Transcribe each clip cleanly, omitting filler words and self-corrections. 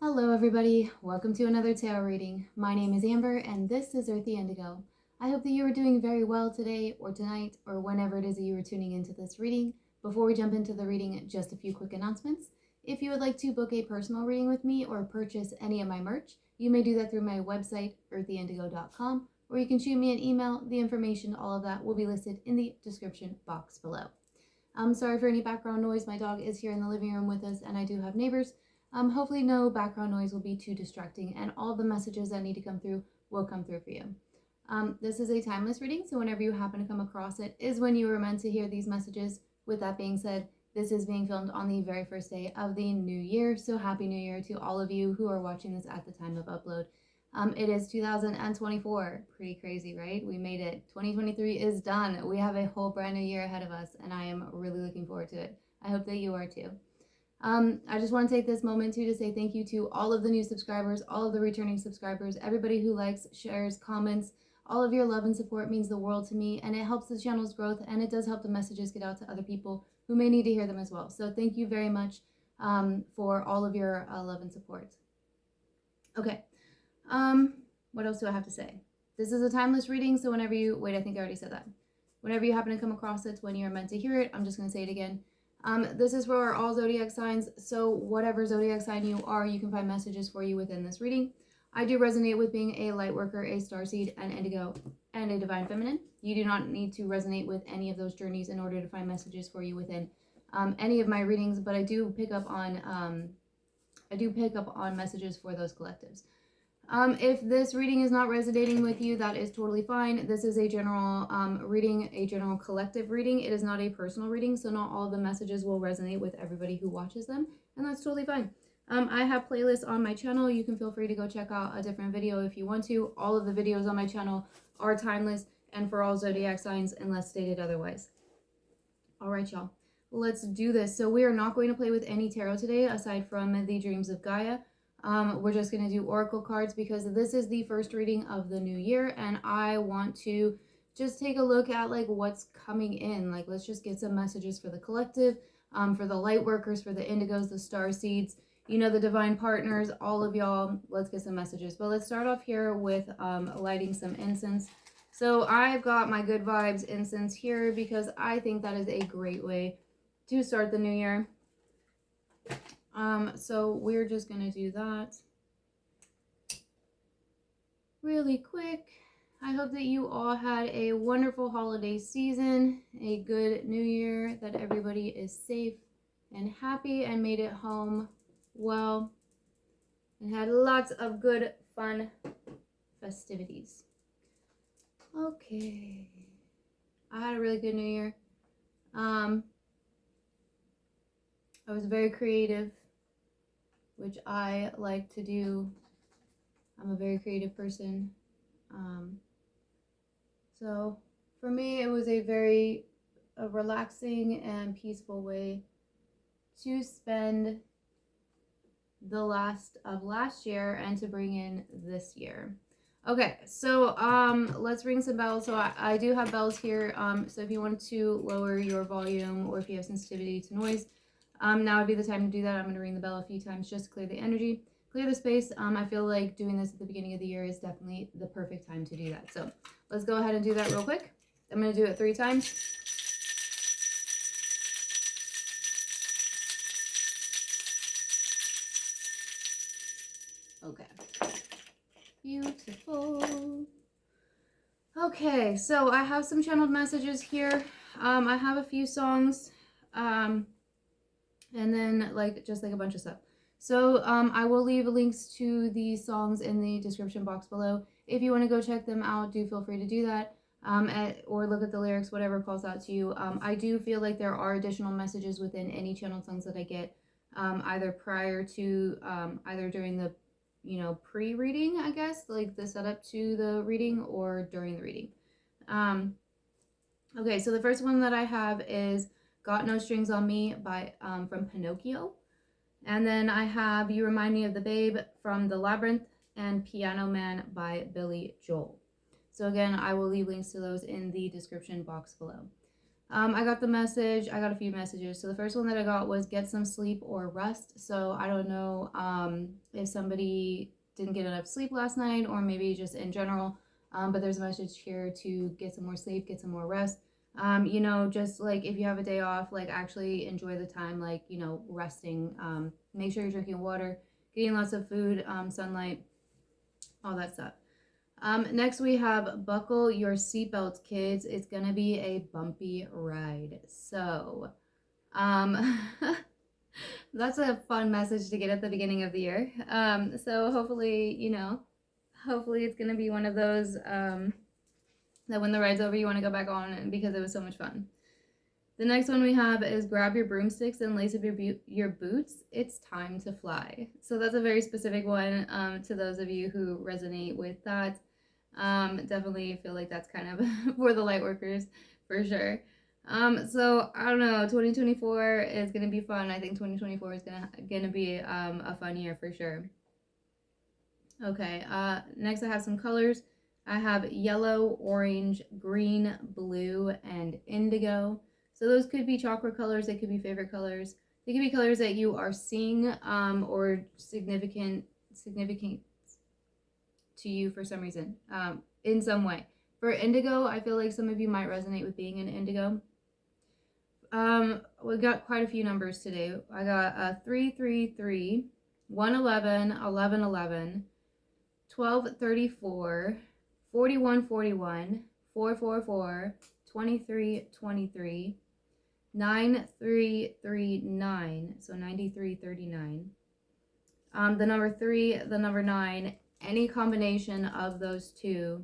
Hello everybody, welcome to another tarot reading. My name is Amber and this is Earthy Indigo. I hope that you are doing very well today or tonight or whenever it is that you are tuning into this reading. Before we jump into the reading, just a few quick announcements. If you would like to book a personal reading with me or purchase any of my merch, you may do that through my website, earthyindigo.com, or you can shoot me an email. The information, all of that, will be listed in the description box below. I'm sorry for any background noise. My dog is here in the living room with us and I do have neighbors. Hopefully no background noise will be too distracting and all the messages that need to come through will come through for you. This is a timeless reading, so whenever you happen to come across it is when you were meant to hear these messages. With that being said, this is being filmed on the very first day of the new year, so Happy New Year to all of you who are watching this at the time of upload. It is 2024. Pretty crazy, right? We made it. 2023 is done. We have a whole brand new year ahead of us, and I am really looking forward to it. I hope that you are too. I just want to take this moment too to say thank you to all of the new subscribers, all of the returning subscribers, everybody who likes, shares, comments. All of your love and support means the world to me, and it helps the channel's growth, and it does help the messages get out to other people who may need to hear them as well. So thank you very much for all of your love and support. Okay, what else do I have to say? This is a timeless reading, so whenever you, wait, I think I already said that. Whenever you happen to come across it, when you're meant to hear it, I'm just going to say it again. This is for all zodiac signs, so whatever zodiac sign you are, you can find messages for you within this reading. I do resonate with being a Lightworker, a Starseed, an Indigo, and a Divine Feminine. You do not need to resonate with any of those journeys in order to find messages for you within any of my readings, but I do pick up on messages for those collectives. If this reading is not resonating with you, that is totally fine. This is a general reading, a general collective reading. It is not a personal reading, so not all of the messages will resonate with everybody who watches them, and that's totally fine. I have playlists on my channel. You can feel free to go check out a different video if you want to. All of the videos on my channel are timeless and for all zodiac signs unless stated otherwise. All right, y'all. Let's do this. So we are not going to play with any tarot today aside from the Dreams of Gaia. We're just going to do oracle cards because this is the first reading of the new year and I want to just take a look at like what's coming in. Like let's just get some messages for the collective, for the light workers, for the indigos, the star seeds, you know, the divine partners, all of y'all. Let's get some messages. But let's start off here with lighting some incense. So I've got my good vibes incense here because I think that is a great way to start the new year. So we're just gonna do that really quick. I hope that you all had a wonderful holiday season, a good new year, that everybody is safe and happy and made it home well and had lots of good fun festivities. Okay, I had a really good new year. I was very creative, which I like to do. I'm a very creative person. So for me, it was a very relaxing and peaceful way to spend the last of last year and to bring in this year. Okay, so let's ring some bells. So I do have bells here. So if you want to lower your volume or if you have sensitivity to noise, now would be the time to do that. I'm going to ring the bell a few times just to clear the energy, clear the space. I feel like doing this at the beginning of the year is definitely the perfect time to do that. So let's go ahead and do that real quick. I'm going to do it 3 times. Okay. Beautiful. Okay, so I have some channeled messages here. I have a few songs. And then just like a bunch of stuff. So I will leave links to these songs in the description box below. If you want to go check them out, do feel free to do that. Or look at the lyrics, whatever calls out to you. I do feel like there are additional messages within any channeled songs that I get, either prior to, either during the, pre-reading, I guess, like the setup to the reading, or during the reading. Okay, so the first one that I have is Got No Strings on Me by from Pinocchio. And then I have You Remind Me of the Babe from the Labyrinth and Piano Man by Billy Joel. So again, I will leave links to those in the description box below. I got the message. I got a few messages. So the first one that I got was get some sleep or rest. So I don't know if somebody didn't get enough sleep last night or maybe just in general. But there's a message here to get some more sleep, get some more rest. You know, just like if you have a day off, like actually enjoy the time, like, you know, resting. Make sure you're drinking water, getting lots of food, sunlight, all that stuff. Next we have buckle your seatbelts, kids. It's gonna be a bumpy ride. So, um, that's a fun message to get at the beginning of the year. So hopefully, you know, hopefully it's gonna be one of those that when the ride's over, you want to go back on because it was so much fun. The next one we have is grab your broomsticks and lace up your boots. It's time to fly. So that's a very specific one to those of you who resonate with that. Definitely feel like that's kind of for the light workers for sure. So I don't know, 2024 is gonna be fun. I think 2024 is gonna be a fun year for sure. Okay, next I have some colors. I have yellow, orange, green, blue, and indigo. So those could be chakra colors, they could be favorite colors. They could be colors that you are seeing or significant to you for some reason, in some way. For indigo, I feel like some of you might resonate with being an indigo. We got quite a few numbers today. I got 333, 111, 1111, 1234, 4141, 444, 2323, 9339, so 9339. The number 3, the number 9, any combination of those two,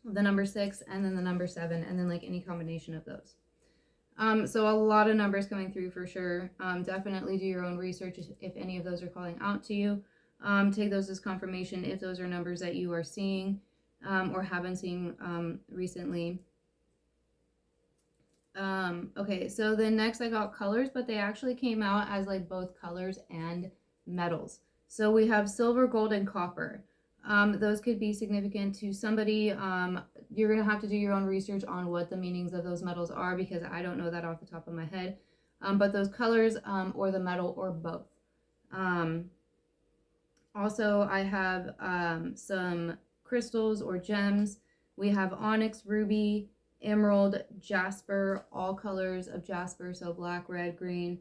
the number 6, and then the number 7, and then like any combination of those. So a lot of numbers coming through for sure. Definitely do your own research if any of those are calling out to you. Take those as confirmation if those are numbers that you are seeing or have been seeing recently. Okay, so then next I got colors, but they actually came out as like both colors and metals. So we have silver, gold, and copper. Those could be significant to somebody. You're going to have to do your own research on what the meanings of those metals are because I don't know that off the top of my head. But those colors or the metal or both. Also, I have some crystals or gems. We have onyx, ruby, emerald, jasper, all colors of jasper, so black, red, green,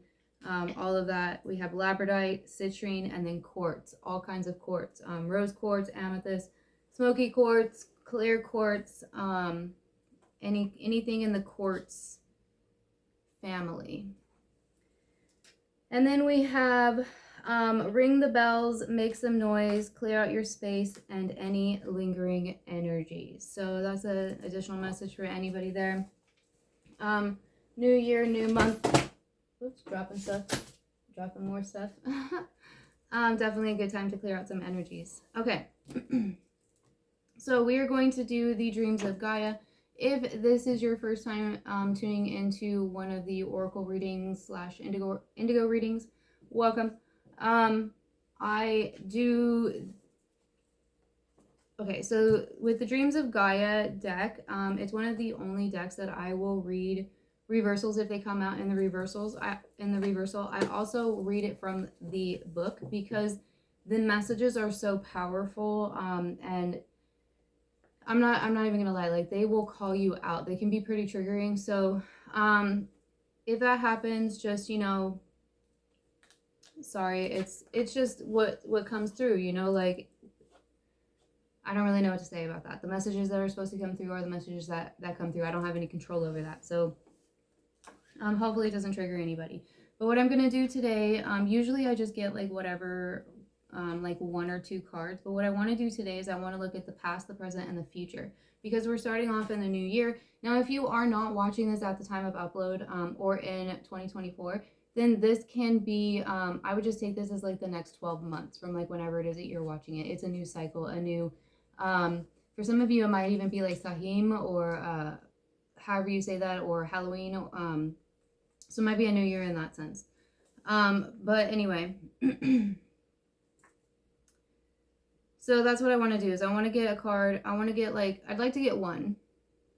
all of that. We have labradorite, citrine, and then quartz, all kinds of quartz, rose quartz, amethyst, smoky quartz, clear quartz, anything in the quartz family. And then we have ring the bells, make some noise, clear out your space, and any lingering energies. So that's an additional message for anybody there. New year, new month. Oops, dropping more stuff. Definitely a good time to clear out some energies. Okay. So we are going to do the Dreams of Gaia. If this is your first time tuning into one of the Oracle readings / Indigo readings, welcome. Okay, so with the Dreams of Gaia deck, it's one of the only decks that I will read reversals if they come out in the reversal. I also read it from the book because the messages are so powerful, and I'm not even gonna lie, like they will call you out. They can be pretty triggering. So if that happens, just, you know, sorry, it's just what comes through, you know, like I don't really know what to say about that. The messages that are supposed to come through are the messages that come through. I don't have any control over that. So hopefully it doesn't trigger anybody. But what I'm gonna do today, usually I just get like whatever, like 1 or 2 cards. But what I want to do today is I want to look at the past, the present, and the future because we're starting off in the new year. Now, if you are not watching this at the time of upload or in 2024, then this can be, I would just take this as like the next 12 months from like whenever it is that you're watching it. It's a new cycle, a new, for some of you, it might even be like Sahim or however you say that, or Halloween. So it might be a new year in that sense. But anyway, so that's what I want to do is I want to get a card. I want to get like, I'd like to get one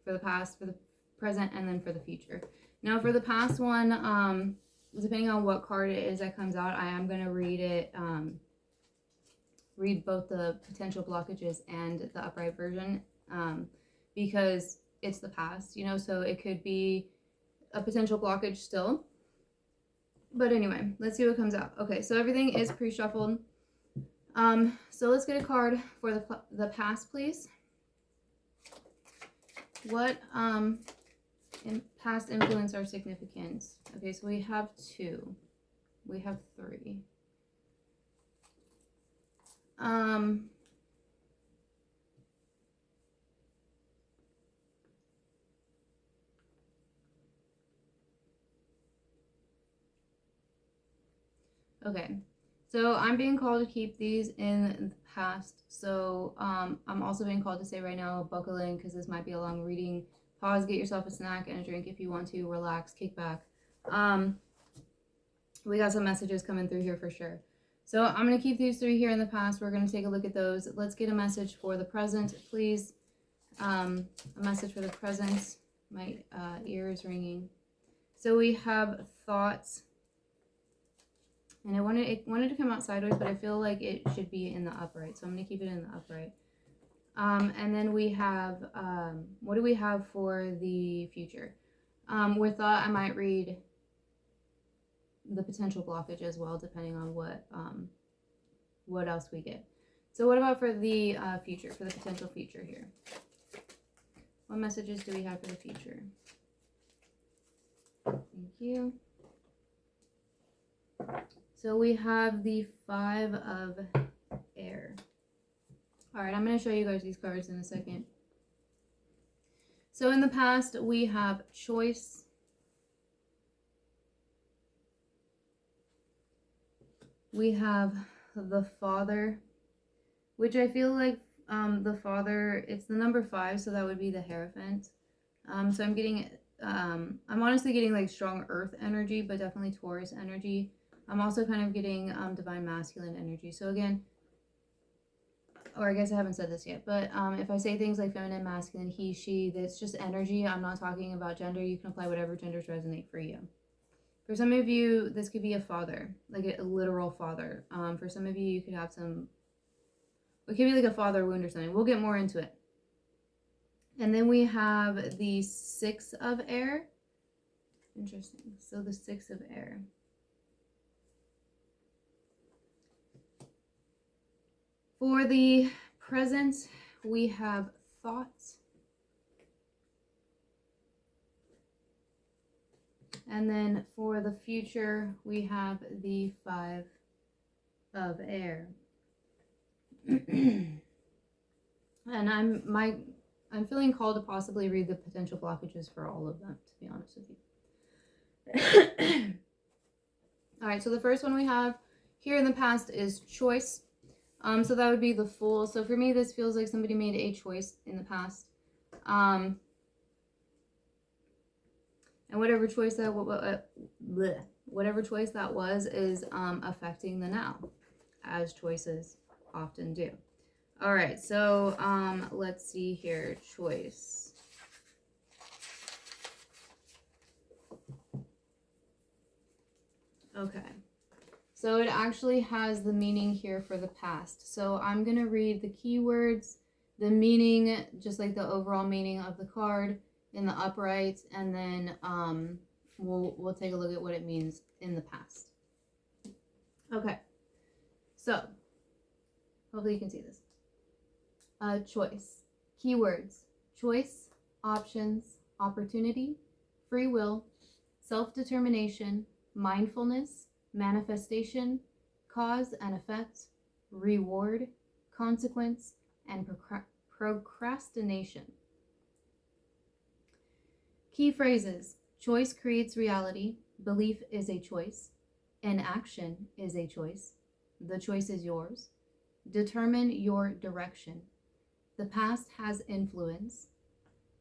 for the past, for the present, and then for the future. Now for the past one, depending on what card it is that comes out, I am going to read it, read both the potential blockages and the upright version, because it's the past, you know, so it could be a potential blockage still. But anyway, let's see what comes out. Okay, so everything is pre-shuffled. So let's get a card for the past, please. What past influence or significance? Okay, so we have 2. We have 3. Okay, so I'm being called to keep these in the past. So I'm also being called to say right now, buckle in, because this might be a long reading. Pause, get yourself a snack and a drink if you want to. Relax, kick back. We got some messages coming through here for sure. So I'm going to keep these 3 here in the past. We're going to take a look at those. Let's get a message for the present, please. A message for the present. My ear is ringing. So we have thoughts. And it wanted to come out sideways, but I feel like it should be in the upright. So I'm going to keep it in the upright. And then we have, what do we have for the future? We thought I might read the potential blockage as well, depending on what else we get. So what about for the future, for the potential future here? What messages do we have for the future? Thank you. So we have the 5 of air. All right, I'm going to show you guys these cards in a second. So in the past, we have choice. We have the Father, which I feel like the Father, it's the number 5, so that would be the Hierophant. So I'm getting, I'm honestly getting like strong Earth energy, but definitely Taurus energy. I'm also kind of getting divine masculine energy. So again, or I guess I haven't said this yet, but if I say things like feminine, masculine, he, she, that's just energy. I'm not talking about gender. You can apply whatever genders resonate for you. For some of you, this could be a father, like a literal father. For some of you, you could have some, it could be like a father wound or something. We'll get more into it. And then we have the 6 of air. Interesting. So the 6 of air. For the present, we have thoughts. And then for the future, we have the 5 of air. And I'm feeling called to possibly read the potential blockages for all of them, to be honest with you. All right, so the first one we have here in the past is choice. So that would be the Fool. So for me, this feels like somebody made a choice in the past. And whatever choice that was is affecting the now, as choices often do. All right, so let's see here. Choice. Okay. So it actually has the meaning here for the past. So I'm going to read the keywords, the meaning, just like the overall meaning of the card in the upright, and then we'll take a look at what it means in the past. Okay. So hopefully you can see this. Choice. Keywords. Choice, options, opportunity, free will, self-determination, mindfulness, manifestation, cause and effect, reward, consequence, and procrastination. Key phrases. Choice creates reality. Belief is a choice. Inaction is a choice. The choice is yours. Determine your direction. The past has influence.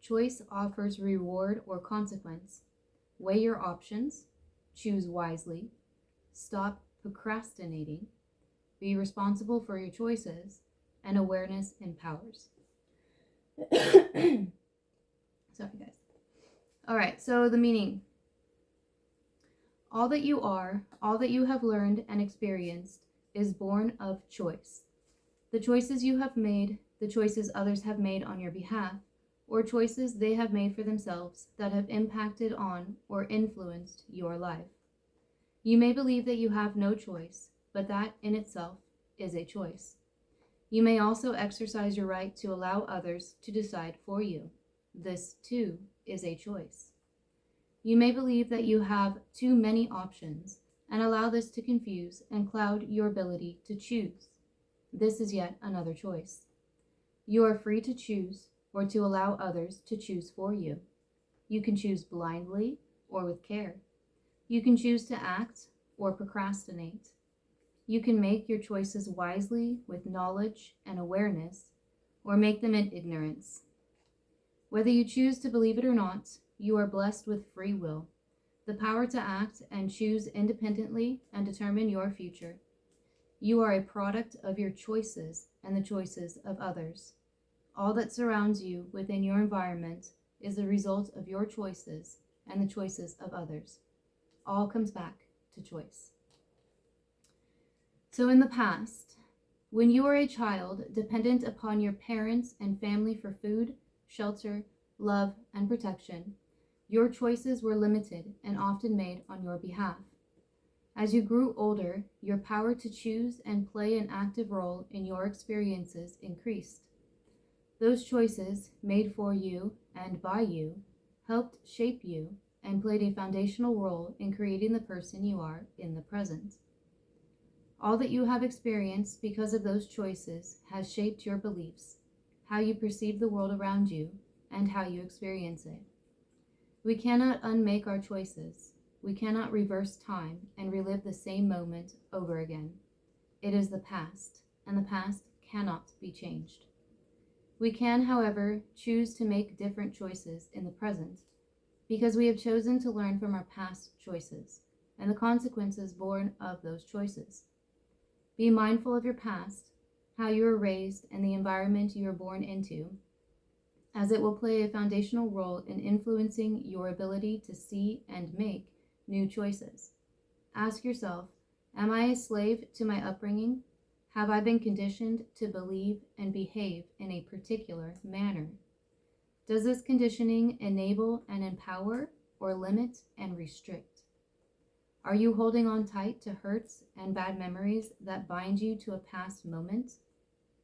Choice offers reward or consequence. Weigh your options. Choose wisely. Stop procrastinating. Be responsible for your choices. And awareness empowers. Sorry, guys. All right, so the meaning. All that you are, all that you have learned and experienced is born of choice. The choices you have made, the choices others have made on your behalf, or choices they have made for themselves that have impacted on or influenced your life. You may believe that you have no choice, but that in itself is a choice. You may also exercise your right to allow others to decide for you. This, too, is a choice. You may believe that you have too many options and allow this to confuse and cloud your ability to choose. This is yet another choice. You are free to choose or to allow others to choose for you. You can choose blindly or with care. You can choose to act or procrastinate. You can make your choices wisely with knowledge and awareness, or make them in ignorance. Whether you choose to believe it or not, you are blessed with free will, the power to act and choose independently and determine your future. You are a product of your choices and the choices of others. All that surrounds you within your environment is the result of your choices and the choices of others. All comes back to choice. So in the past, when you were a child dependent upon your parents and family for food, shelter, love, and protection, your choices were limited and often made on your behalf. As you grew older, your power to choose and play an active role in your experiences increased. Those choices, made for you and by you, helped shape you and played a foundational role in creating the person you are in the present. All that you have experienced because of those choices has shaped your beliefs, how you perceive the world around you, and how you experience it. We cannot unmake our choices. We cannot reverse time and relive the same moment over again. It is the past, and the past cannot be changed. We can, however, choose to make different choices in the present, because we have chosen to learn from our past choices and the consequences born of those choices. Be mindful of your past, how you were raised, and the environment you were born into, as it will play a foundational role in influencing your ability to see and make new choices. Ask yourself, am I a slave to my upbringing? Have I been conditioned to believe and behave in a particular manner? Does this conditioning enable and empower, or limit and restrict? Are you holding on tight to hurts and bad memories that bind you to a past moment?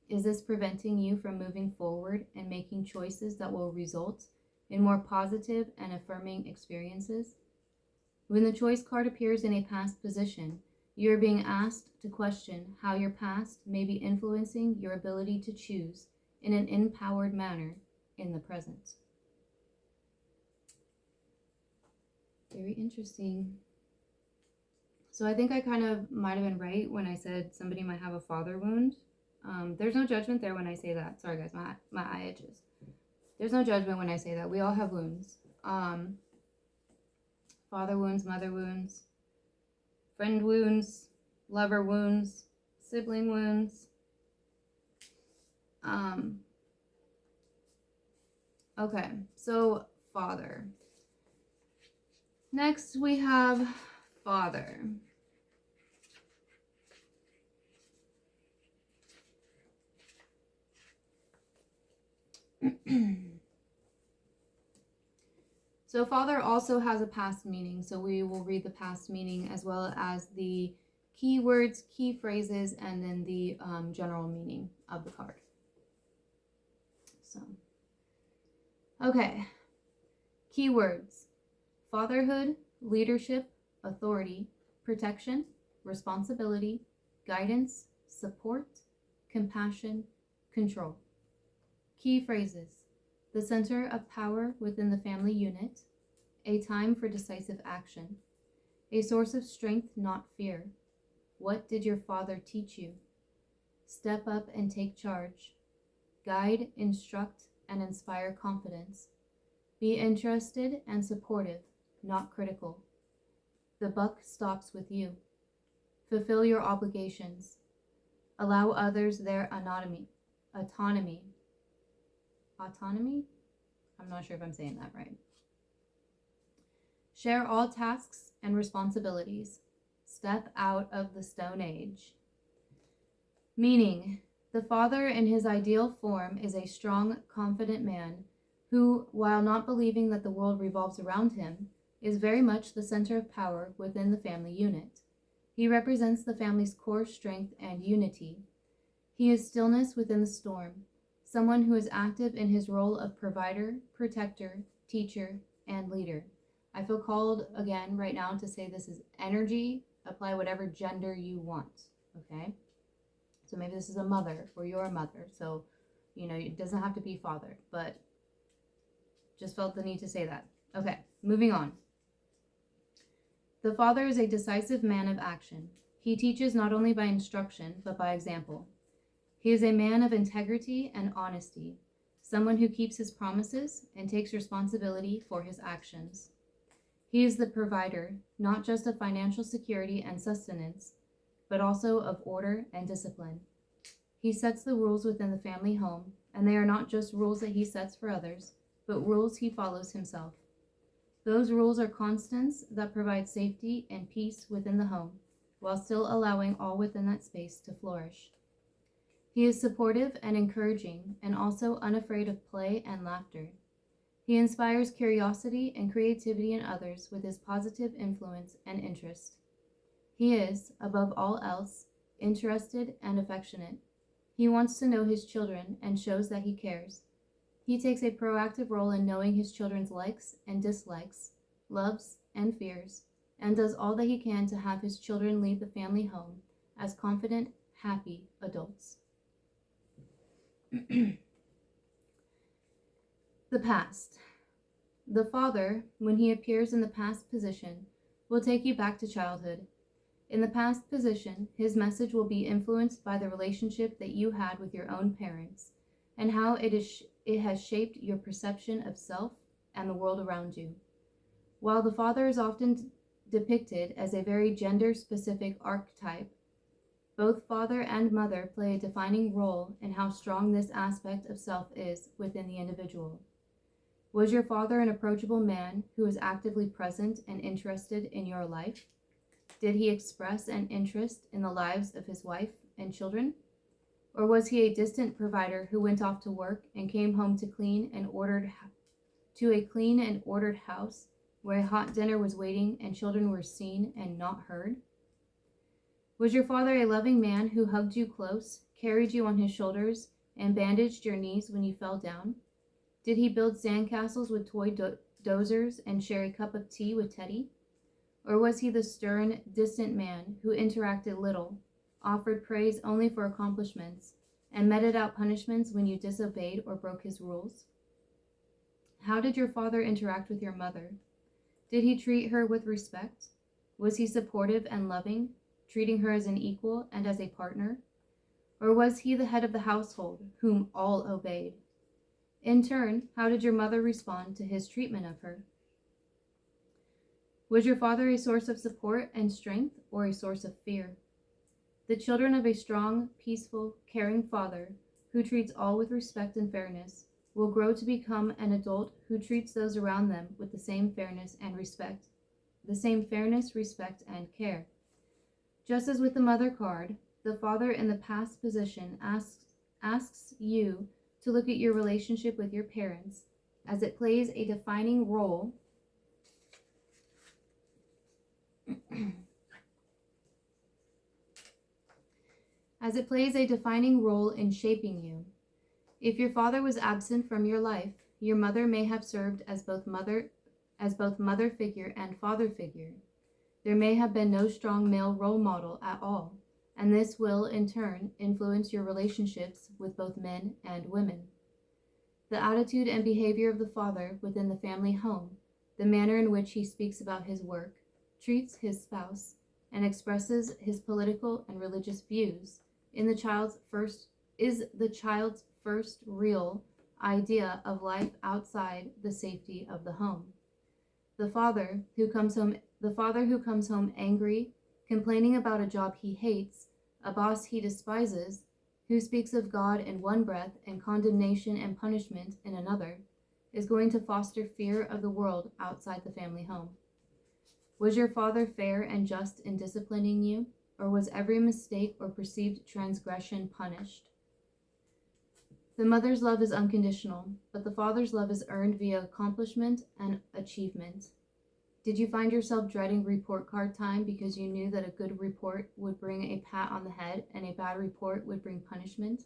Is this preventing you from moving forward and making choices that will result in more positive and affirming experiences? When the choice card appears in a past position, you are being asked to question how your past may be influencing your ability to choose in an empowered manner in the present. Very interesting. So I think I kind of might have been right when I said somebody might have a father wound. There's no judgment there when I say that. Sorry guys, my eye itches. There's no judgment when I say that. We all have wounds. Father wounds, mother wounds, friend wounds, lover wounds, sibling wounds. Okay, so father. Next we have father. So father also has a past meaning, so we will read the past meaning as well as the key words, key phrases, and then the general meaning of the card. So, okay, keywords: fatherhood, leadership, authority, protection, responsibility, guidance, support, compassion, control. Key phrases: the center of power within the family unit, a time for decisive action, a source of strength, not fear. What did your father teach you? Step up and take charge. Guide, instruct, and inspire confidence. Be interested and supportive, not critical. The buck stops with you. Fulfill your obligations. Allow others their autonomy. Autonomy? I'm not sure if I'm saying that right. Share all tasks and responsibilities. Step out of the Stone Age. Meaning, the father in his ideal form is a strong, confident man who, while not believing that the world revolves around him, is very much the center of power within the family unit. He represents the family's core strength and unity. He is stillness within the storm, someone who is active in his role of provider, protector, teacher, and leader. I feel called again right now to say this is energy. Apply whatever gender you want, okay? So maybe this is a mother or you're a mother. So, it doesn't have to be father, but just felt the need to say that. Okay, moving on. The father is a decisive man of action. He teaches not only by instruction, but by example. He is a man of integrity and honesty, someone who keeps his promises and takes responsibility for his actions. He is the provider, not just of financial security and sustenance, but also of order and discipline. He sets the rules within the family home, and they are not just rules that he sets for others, but rules he follows himself. Those rules are constants that provide safety and peace within the home, while still allowing all within that space to flourish. He is supportive and encouraging, and also unafraid of play and laughter. He inspires curiosity and creativity in others with his positive influence and interest. He is, above all else, interested and affectionate. He wants to know his children and shows that he cares. He takes a proactive role in knowing his children's likes and dislikes, loves and fears, and does all that he can to have his children leave the family home as confident, happy adults. The past. The father, when he appears in the past position, will take you back to childhood. In the past position, his message will be influenced by the relationship that you had with your own parents and how it has shaped your perception of self and the world around you. While the father is often depicted as a very gender-specific archetype, both father and mother play a defining role in how strong this aspect of self is within the individual. Was your father an approachable man who was actively present and interested in your life? Did he express an interest in the lives of his wife and children? Or was he a distant provider who went off to work and came home to a clean and ordered house where a hot dinner was waiting and children were seen and not heard? Was your father a loving man who hugged you close, carried you on his shoulders, and bandaged your knees when you fell down? Did he build sandcastles with toy dozers and share a cup of tea with Teddy? Or was he the stern, distant man who interacted little, offered praise only for accomplishments, and meted out punishments when you disobeyed or broke his rules? How did your father interact with your mother? Did he treat her with respect? Was he supportive and loving, treating her as an equal and as a partner? Or was he the head of the household, whom all obeyed? In turn, how did your mother respond to his treatment of her? Was your father a source of support and strength, or a source of fear? The children of a strong, peaceful, caring father, who treats all with respect and fairness, will grow to become an adult who treats those around them with the same fairness and respect, and care. Just as with the mother card, the father in the past position asks you to look at your relationship with your parents as it plays a defining role in shaping you. If your father was absent from your life, your mother may have served as both mother figure and father figure. There may have been no strong male role model at all, and this will, in turn, influence your relationships with both men and women. The attitude and behavior of the father within the family home, the manner in which he speaks about his work, treats his spouse, and expresses his political and religious views, is the child's first real idea of life outside the safety of the home. The father who comes home angry, complaining about a job he hates, a boss he despises, who speaks of God in one breath and condemnation and punishment in another, is going to foster fear of the world outside the family home. Was your father fair and just in disciplining you, or was every mistake or perceived transgression punished? The mother's love is unconditional, but the father's love is earned via accomplishment and achievement. Did you find yourself dreading report card time because you knew that a good report would bring a pat on the head and a bad report would bring punishment?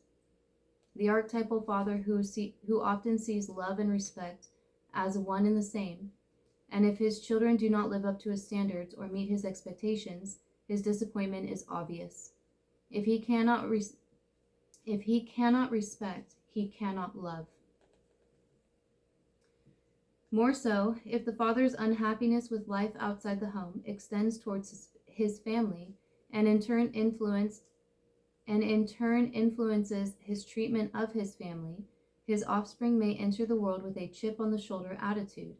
The archetypal father who often sees love and respect as one and the same, and if his children do not live up to his standards or meet his expectations, his disappointment is obvious. If he cannot respect, he cannot love. More so, if the father's unhappiness with life outside the home extends towards his family and in turn influences his treatment of his family, his offspring may enter the world with a chip on the shoulder attitude.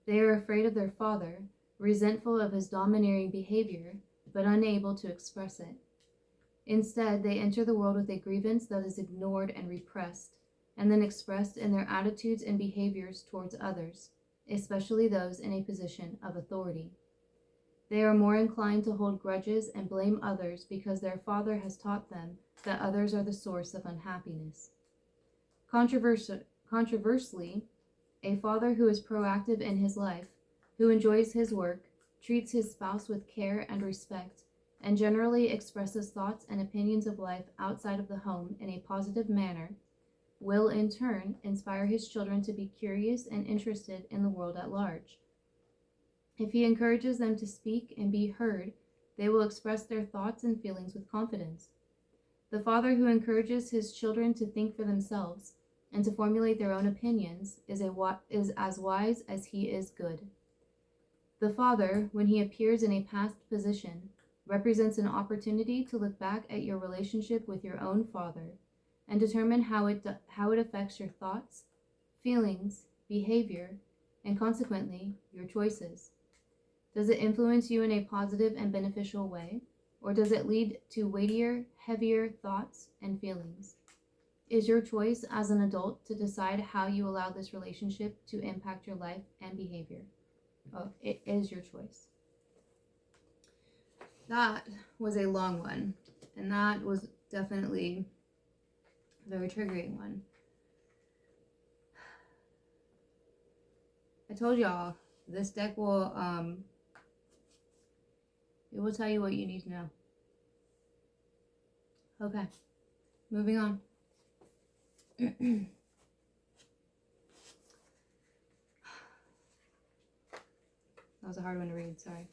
They are afraid of their father, resentful of his domineering behavior, but unable to express it. Instead, they enter the world with a grievance that is ignored and repressed, and then expressed in their attitudes and behaviors towards others, especially those in a position of authority. They are more inclined to hold grudges and blame others because their father has taught them that others are the source of unhappiness. Controversially, a father who is proactive in his life, who enjoys his work, treats his spouse with care and respect, and generally expresses thoughts and opinions of life outside of the home in a positive manner, will in turn inspire his children to be curious and interested in the world at large. If he encourages them to speak and be heard, they will express their thoughts and feelings with confidence. The father who encourages his children to think for themselves and to formulate their own opinions is as wise as he is good. The father, when he appears in a past position, represents an opportunity to look back at your relationship with your own father and determine how it affects your thoughts, feelings, behavior, and consequently, your choices. Does it influence you in a positive and beneficial way, or does it lead to weightier, heavier thoughts and feelings? Is your choice as an adult to decide how you allow this relationship to impact your life and behavior? Oh, it is your choice. That was a long one, and that was definitely a very triggering one. I told y'all, this deck will, it will tell you what you need to know. Okay, moving on. That was a hard one to read, sorry.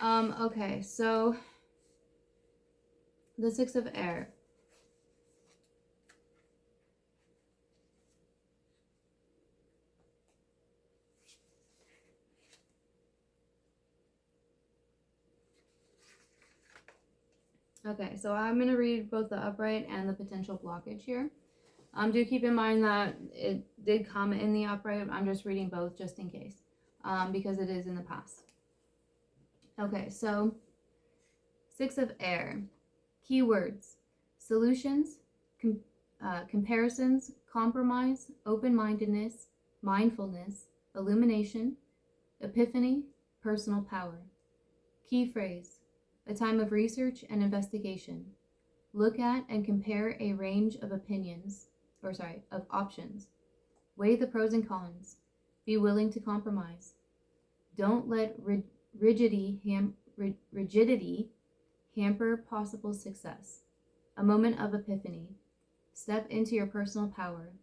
Okay, so the Six of Air. Okay, so I'm going to read both the upright and the potential blockage here. Do keep in mind that it did come in the upright. I'm just reading both just in case, because it is in the past. Okay, so Six of Air. Keywords: solutions, comparisons, compromise, open-mindedness, mindfulness, illumination, epiphany, personal power. Key phrase: a time of research and investigation. Look at and compare a range of options. Weigh the pros and cons. Be willing to compromise. Don't let rigidity hamper possible success. A moment of epiphany. Step into your personal power.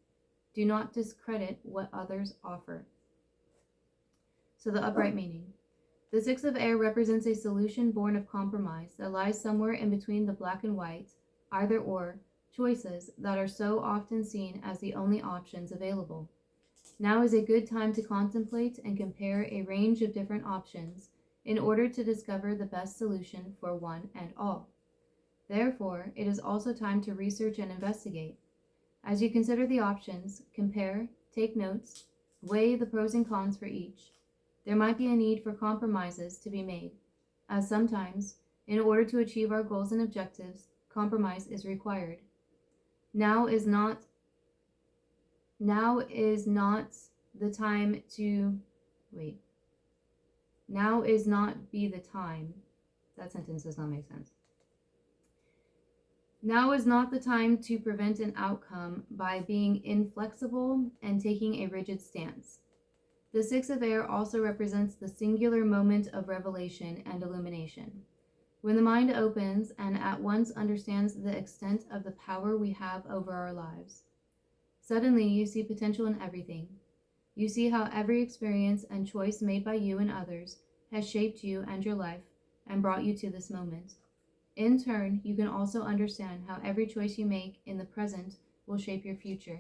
Do not discredit what others offer. So the upright meaning. The Six of Air represents a solution born of compromise that lies somewhere in between the black and white, either or, choices that are so often seen as the only options available. Now is a good time to contemplate and compare a range of different options in order to discover the best solution for one and all. Therefore, it is also time to research and investigate. As you consider the options, compare, take notes, weigh the pros and cons for each. There might be a need for compromises to be made, as sometimes, in order to achieve our goals and objectives, compromise is required. Now is not the time to Wait. Now is not be the time. That sentence does not make sense. Now is not the time to prevent an outcome by being inflexible and taking a rigid stance. The Six of Air also represents the singular moment of revelation and illumination. When the mind opens and at once understands the extent of the power we have over our lives. Suddenly you see potential in everything. You see how every experience and choice made by you and others has shaped you and your life and brought you to this moment. In turn, you can also understand how every choice you make in the present will shape your future.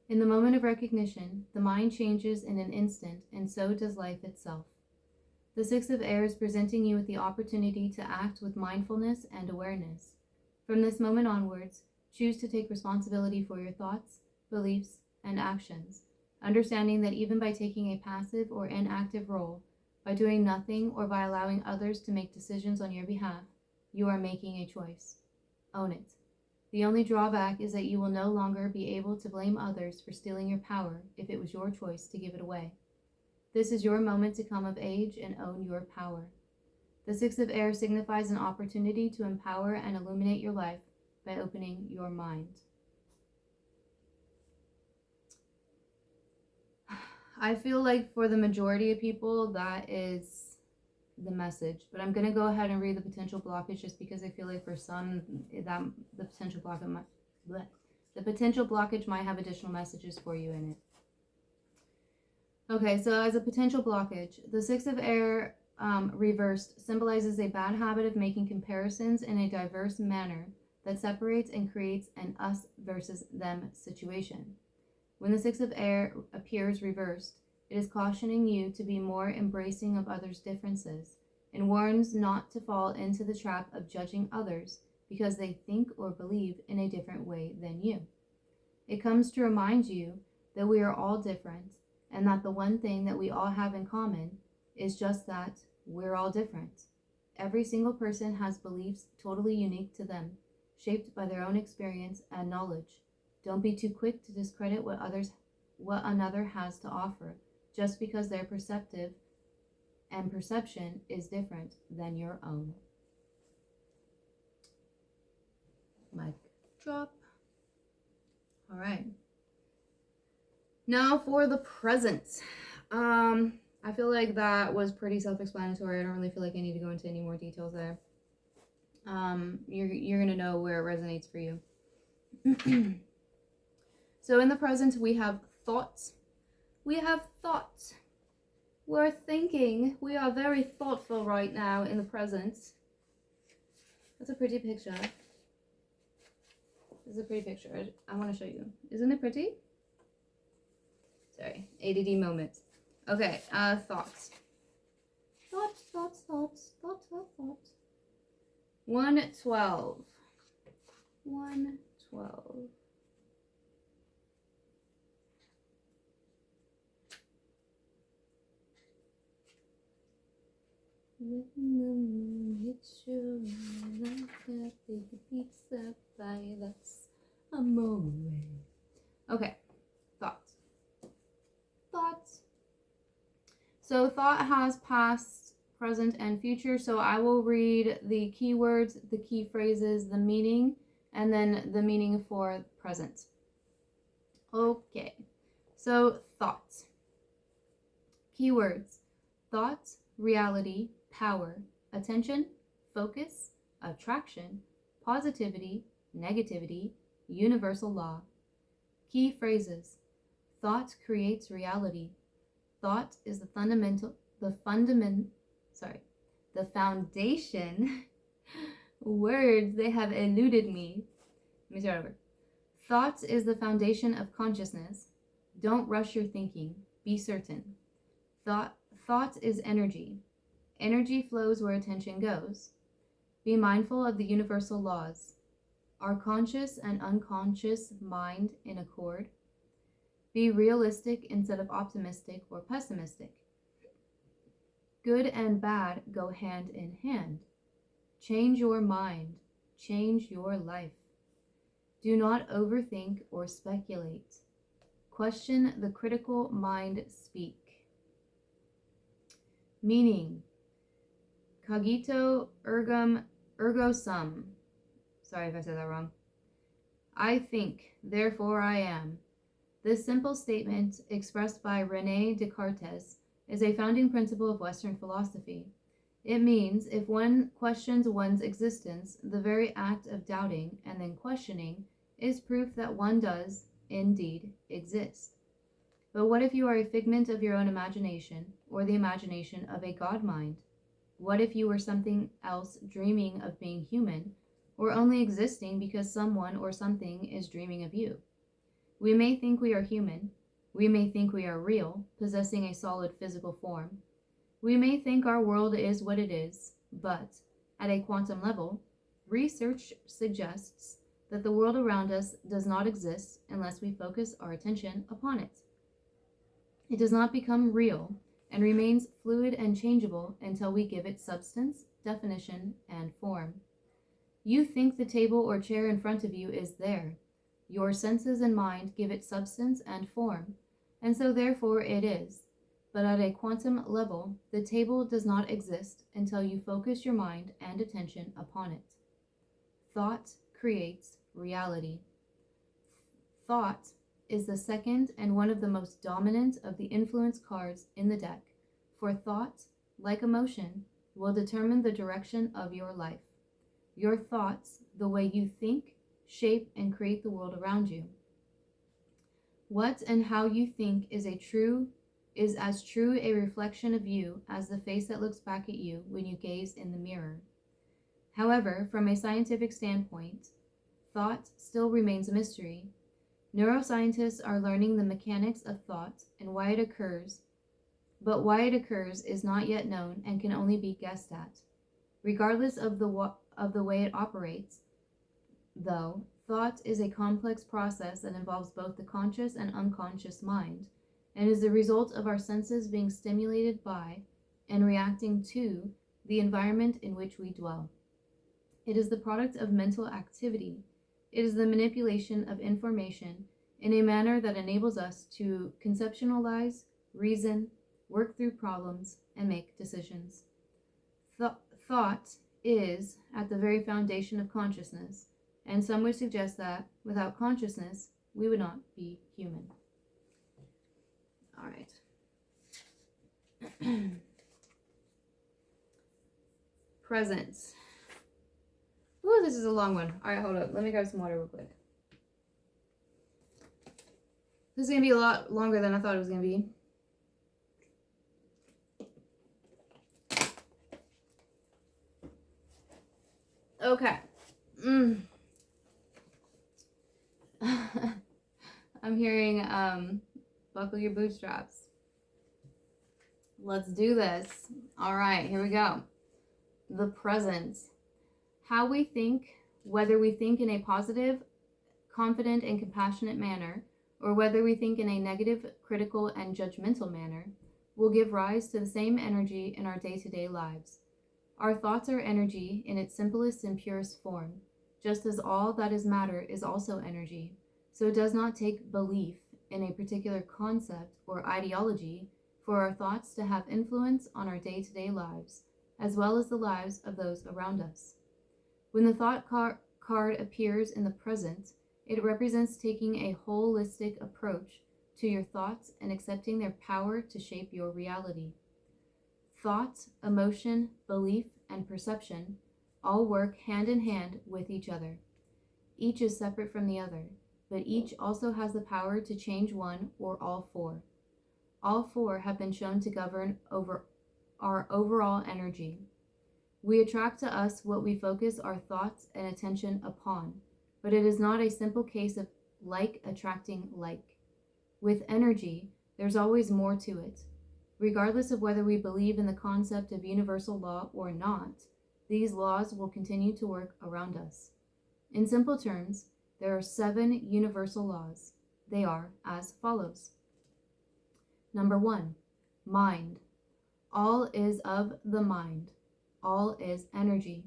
In the moment of recognition, the mind changes in an instant, and so does life itself. The Six of Air is presenting you with the opportunity to act with mindfulness and awareness. From this moment onwards, choose to take responsibility for your thoughts, beliefs, and actions, understanding that even by taking a passive or inactive role, by doing nothing or by allowing others to make decisions on your behalf, you are making a choice. Own it. The only drawback is that you will no longer be able to blame others for stealing your power if it was your choice to give it away. This is your moment to come of age and own your power. The Six of Air signifies an opportunity to empower and illuminate your life by opening your mind. I feel like for the majority of people, that is the message. But I'm going to go ahead and read the potential blockage just because I feel like for some, that the potential blockage might have additional messages for you in it. Okay, so as a potential blockage, the Six of Air reversed symbolizes a bad habit of making comparisons in a diverse manner that separates and creates an us versus them situation. When the Six of Air appears reversed, it is cautioning you to be more embracing of others' differences and warns not to fall into the trap of judging others because they think or believe in a different way than you. It comes to remind you that we are all different and that the one thing that we all have in common is just that we're all different. Every single person has beliefs totally unique to them, shaped by their own experience and knowledge. Don't be too quick to discredit what another has to offer, just because their perception is different than your own. Mic drop. All right. Now for the present. I feel like that was pretty self-explanatory. I don't really feel like I need to go into any more details there. You're gonna know where it resonates for you. So in the present, we have thoughts. We're thinking. We are very thoughtful right now in the present. That's a pretty picture. This is a pretty picture. I want to show you. Isn't it pretty? Sorry, ADD moment. Okay, thoughts. Thoughts. 112. 112. When the moon hits your eye like a big pizza pie, that's amore. Okay, thoughts. So thought has past, present, and future. So I will read the keywords, the key phrases, the meaning, and then the meaning for present. Okay, so thoughts. Keywords: thought, reality, power, attention, focus, attraction, positivity, negativity, universal law. Key phrases: thought creates reality. Thought is the foundation. Words, they have eluded me. Let me start over. Thought is the foundation of consciousness. Don't rush your thinking. Be certain. Thought is energy. Energy flows where attention goes. Be mindful of the universal laws. Are conscious and unconscious mind in accord? Be realistic instead of optimistic or pessimistic. Good and bad go hand in hand. Change your mind. Change your life. Do not overthink or speculate. Question the critical mind speak. meaning cogito ergo sum. Sorry if I said that wrong. I think, therefore I am. This simple statement, expressed by René Descartes, is a founding principle of Western philosophy. It means if one questions one's existence, the very act of doubting and then questioning is proof that one does, indeed, exist. But what if you are a figment of your own imagination, or the imagination of a God mind? What if you were something else dreaming of being human, or only existing because someone or something is dreaming of you? We may think we are human. We may think we are real, possessing a solid physical form. We may think our world is what it is, but at a quantum level, research suggests that the world around us does not exist unless we focus our attention upon it. It does not become real and remains fluid and changeable until we give it substance, definition, and form. You think the table or chair in front of you is there. Your senses and mind give it substance and form, and so therefore it is. But at a quantum level, the table does not exist until you focus your mind and attention upon it. Thought creates reality. Thought is the second and one of the most dominant of the influence cards in the deck, for thought, like emotion, will determine the direction of your life. Your thoughts, the way you think, shape and create the world around you. What and how you think is as true a reflection of you as the face that looks back at you when you gaze in the mirror. However, from a scientific standpoint, thought still remains a mystery. Neuroscientists are learning the mechanics of thought and why it occurs, but why it occurs is not yet known and can only be guessed at. Regardless of the way it operates, though, thought is a complex process that involves both the conscious and unconscious mind, and is the result of our senses being stimulated by and reacting to the environment in which we dwell. It is the product of mental activity. It is the manipulation of information in a manner that enables us to conceptualize, reason, work through problems, and make decisions. Thought is at the very foundation of consciousness, and some would suggest that without consciousness, we would not be human. All right. Presence. Ooh, this is a long one. All right, hold up. Let me grab some water real quick. This is going to be a lot longer than I thought it was going to be. Okay. I'm hearing buckle your bootstraps. Let's do this. All right, here we go. The presence. How we think, whether we think in a positive, confident, and compassionate manner, or whether we think in a negative, critical, and judgmental manner, will give rise to the same energy in our day-to-day lives. Our thoughts are energy in its simplest and purest form, just as all that is matter is also energy. So it does not take belief in a particular concept or ideology for our thoughts to have influence on our day-to-day lives, as well as the lives of those around us. When the thought card appears in the present, it represents taking a holistic approach to your thoughts and accepting their power to shape your reality. Thought, emotion, belief, and perception all work hand in hand with each other. Each is separate from the other, but each also has the power to change one or all four. All four have been shown to govern over our overall energy. We attract to us what we focus our thoughts and attention upon, but it is not a simple case of like attracting like. With energy, there's always more to it. Regardless of whether we believe in the concept of universal law or not, these laws will continue to work around us. In simple terms, there are 7 universal laws. They are as follows. Number 1, mind. All is of the mind. All is energy.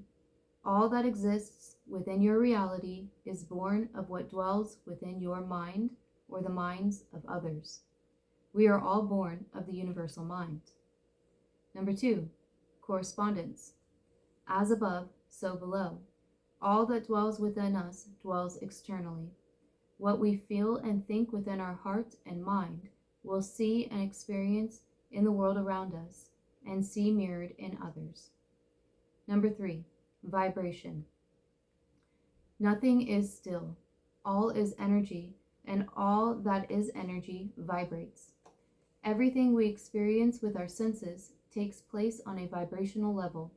All that exists within your reality is born of what dwells within your mind or the minds of others. We are all born of the universal mind. Number 2, correspondence. As above, so below. All that dwells within us dwells externally. What we feel and think within our heart and mind will see and experience in the world around us and see mirrored in others. Number 3, vibration. Nothing is still. All is energy, and all that is energy vibrates. Everything we experience with our senses takes place on a vibrational level.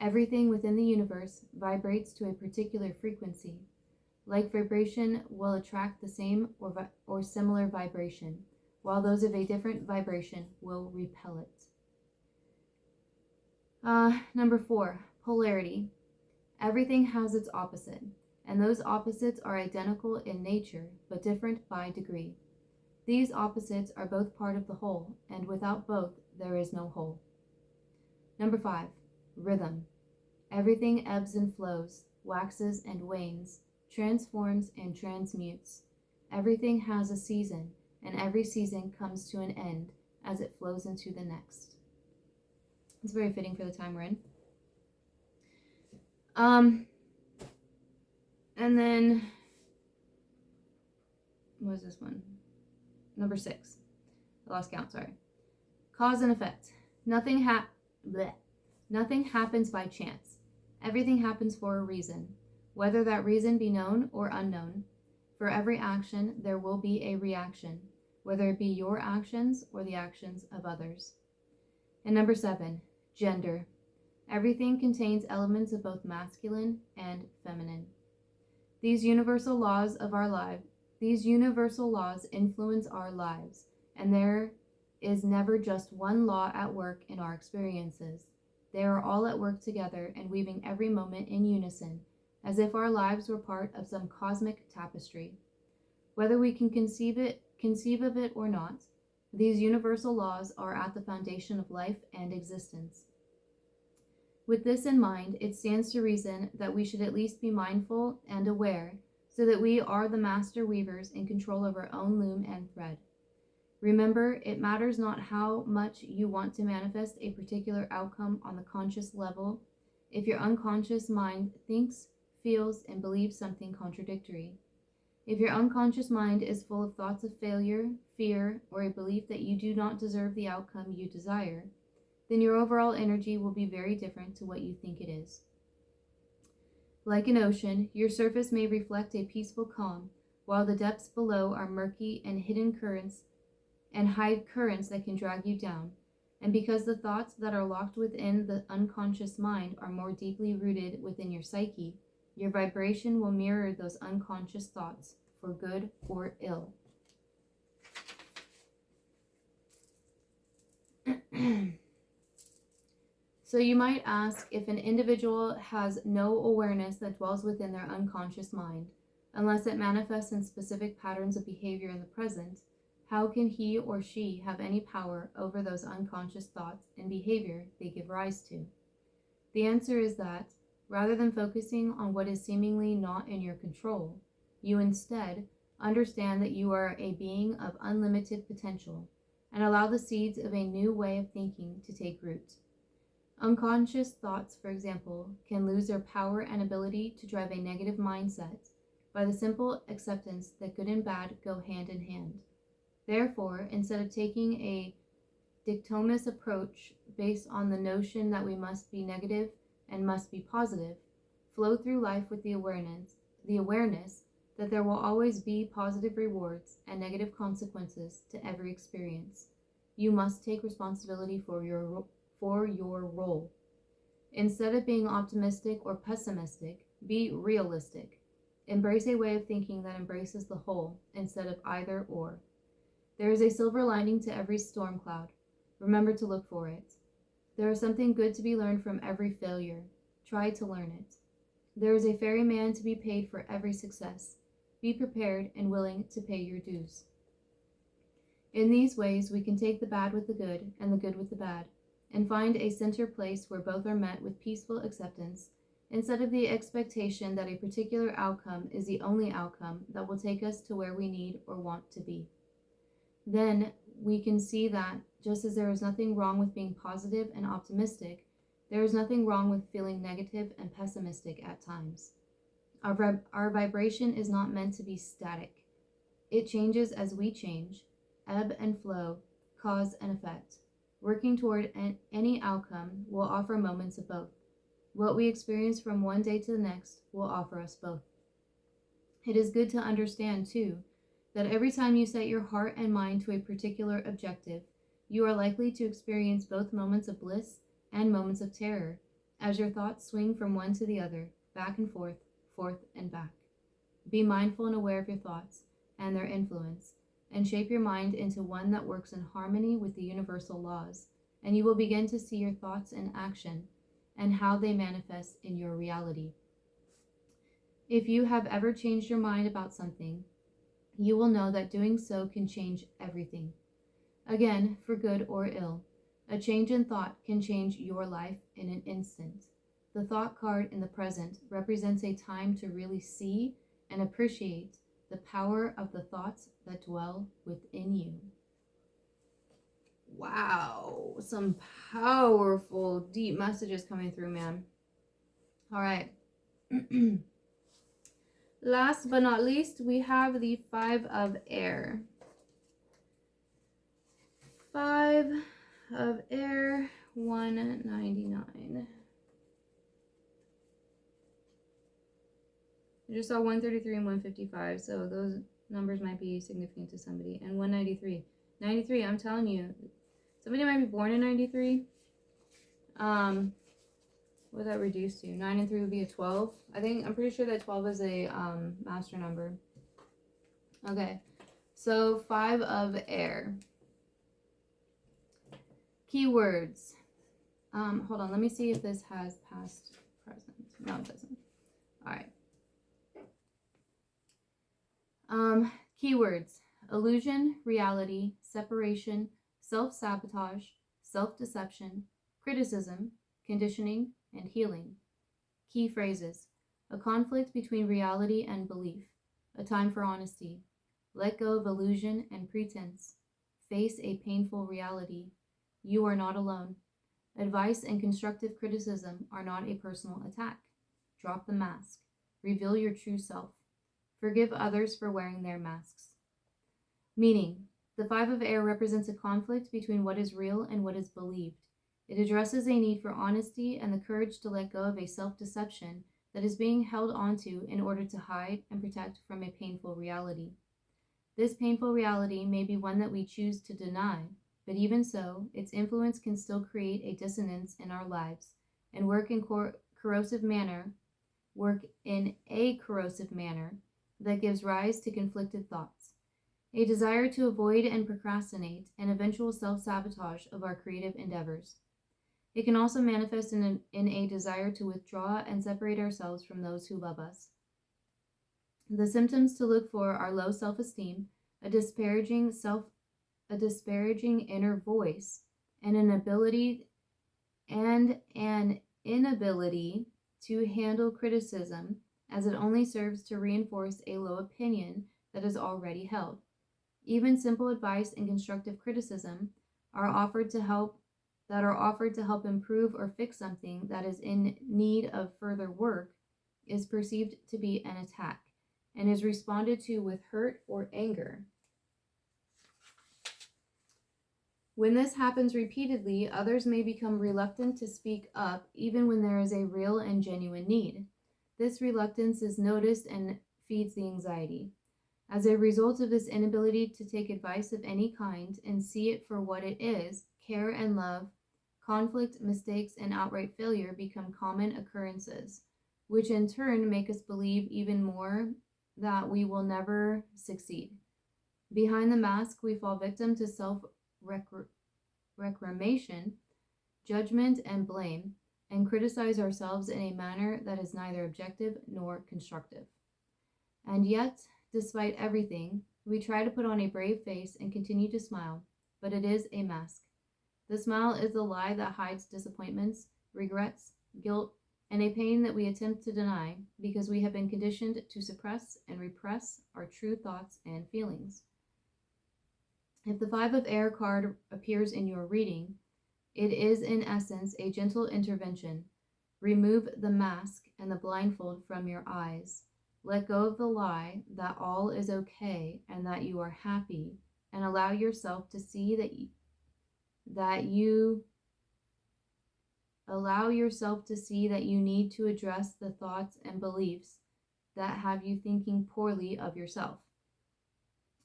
Everything within the universe vibrates to a particular frequency. Like vibration will attract the same or similar vibration, while those of a different vibration will repel it. Number 4, polarity. Everything has its opposite, and those opposites are identical in nature, but different by degree. These opposites are both part of the whole, and without both, there is no whole. Number 5, rhythm. Everything ebbs and flows, waxes and wanes, transforms and transmutes. Everything has a season, and every season comes to an end as it flows into the next. It's very fitting for the time we're in. And then, what was this one? Number 6. I lost count, sorry. Cause and effect. Nothing happens by chance. Everything happens for a reason, whether that reason be known or unknown. For every action, there will be a reaction, whether it be your actions or the actions of others. And number 7, gender. Everything contains elements of both masculine and feminine. These universal laws influence our lives, and there is never just one law at work in our experiences. They are all at work together and weaving every moment in unison, as if our lives were part of some cosmic tapestry. Whether we can conceive of it or not, these universal laws are at the foundation of life and existence. With this in mind, it stands to reason that we should at least be mindful and aware, so that we are the master weavers in control of our own loom and thread. Remember, it matters not how much you want to manifest a particular outcome on the conscious level, if your unconscious mind thinks, feels, and believes something contradictory. If your unconscious mind is full of thoughts of failure, fear, or a belief that you do not deserve the outcome you desire, then your overall energy will be very different to what you think it is. Like an ocean, your surface may reflect a peaceful calm, while the depths below are murky and hidden currents and hide currents that can drag you down. And because the thoughts that are locked within the unconscious mind are more deeply rooted within your psyche, your vibration will mirror those unconscious thoughts, for good or ill. So you might ask, if an individual has no awareness that dwells within their unconscious mind, unless it manifests in specific patterns of behavior in the present, how can he or she have any power over those unconscious thoughts and behavior they give rise to? The answer is that, rather than focusing on what is seemingly not in your control, you instead understand that you are a being of unlimited potential, and allow the seeds of a new way of thinking to take root. Unconscious thoughts, for example, can lose their power and ability to drive a negative mindset by the simple acceptance that good and bad go hand in hand. Therefore, instead of taking a dichotomous approach based on the notion that we must be negative and must be positive, flow through life with the awareness that there will always be positive rewards and negative consequences to every experience. You must take responsibility for your role. Instead of being optimistic or pessimistic, be realistic. Embrace a way of thinking that embraces the whole instead of either or. There is a silver lining to every storm cloud. Remember to look for it. There is something good to be learned from every failure. Try to learn it. There is a ferryman to be paid for every success. Be prepared and willing to pay your dues. In these ways, we can take the bad with the good and the good with the bad, and find a center place where both are met with peaceful acceptance, instead of the expectation that a particular outcome is the only outcome that will take us to where we need or want to be. Then we can see that Just as there is nothing wrong with being positive and optimistic, there is nothing wrong with feeling negative and pessimistic at times. Our vibration is not meant to be static. It changes as we change, ebb and flow, cause and effect. Working toward any outcome will offer moments of both. What we experience from one day to the next will offer us both. It is good to understand, too, that every time you set your heart and mind to a particular objective, you are likely to experience both moments of bliss and moments of terror, as your thoughts swing from one to the other, back and forth, forth and back. Be mindful and aware of your thoughts and their influence, and shape your mind into one that works in harmony with the universal laws, and you will begin to see your thoughts in action and how they manifest in your reality. If you have ever changed your mind about something, you will know that doing so can change everything. Again, for good or ill, a change in thought can change your life in an instant. The thought card in the present represents a time to really see and appreciate the power of the thoughts that dwell within you. Wow, some powerful, deep messages coming through, man. All right. Last but not least, we have the 5 of Air. 5 of Air, 199. I just saw 133 and 155, so those numbers might be significant to somebody. And 193. 93, I'm telling you, somebody might be born in 93. What would that reduce to? 9 and 3 would be a 12. I'm pretty sure that 12 is a master number. Okay, so 5 of Air. Keywords. Hold on, let me see if this has past, present. No, it doesn't. All right. Keywords: illusion, reality, separation, self-sabotage, self-deception, criticism, conditioning, and healing. Key phrases: a conflict between reality and belief, a time for honesty, let go of illusion and pretense, face a painful reality, you are not alone, advice and constructive criticism are not a personal attack, drop the mask, reveal your true self, forgive others for wearing their masks. Meaning: the 5 of Air represents a conflict between what is real and what is believed. It addresses a need for honesty and the courage to let go of a self-deception that is being held onto in order to hide and protect from a painful reality. This painful reality may be one that we choose to deny, but even so, its influence can still create a dissonance in our lives and work in a corrosive manner that gives rise to conflicted thoughts, a desire to avoid and procrastinate, and eventual self-sabotage of our creative endeavors. It can also manifest in a desire to withdraw and separate ourselves from those who love us. The symptoms to look for are low self-esteem, a disparaging inner voice, and an inability to handle criticism, as it only serves to reinforce a low opinion that is already held. Even simple advice and constructive criticism are offered to help improve or fix something that is in need of further work is perceived to be an attack and is responded to with hurt or anger. When this happens repeatedly, others may become reluctant to speak up even when there is a real and genuine need. This reluctance is noticed and feeds the anxiety. As a result of this inability to take advice of any kind and see it for what it is, care and love, conflict, mistakes, and outright failure become common occurrences, which in turn make us believe even more that we will never succeed. Behind the mask, we fall victim to self-reclamation, judgment, and blame, and criticize ourselves in a manner that is neither objective nor constructive. And yet, despite everything, we try to put on a brave face and continue to smile, but it is a mask. The smile is the lie that hides disappointments, regrets, guilt, and a pain that we attempt to deny because we have been conditioned to suppress and repress our true thoughts and feelings. If the Five of Air card appears in your reading, it is in essence a gentle intervention. Remove the mask and the blindfold from your eyes. Let go of the lie that all is okay and that you are happy, and allow yourself to see that you need to address the thoughts and beliefs that have you thinking poorly of yourself.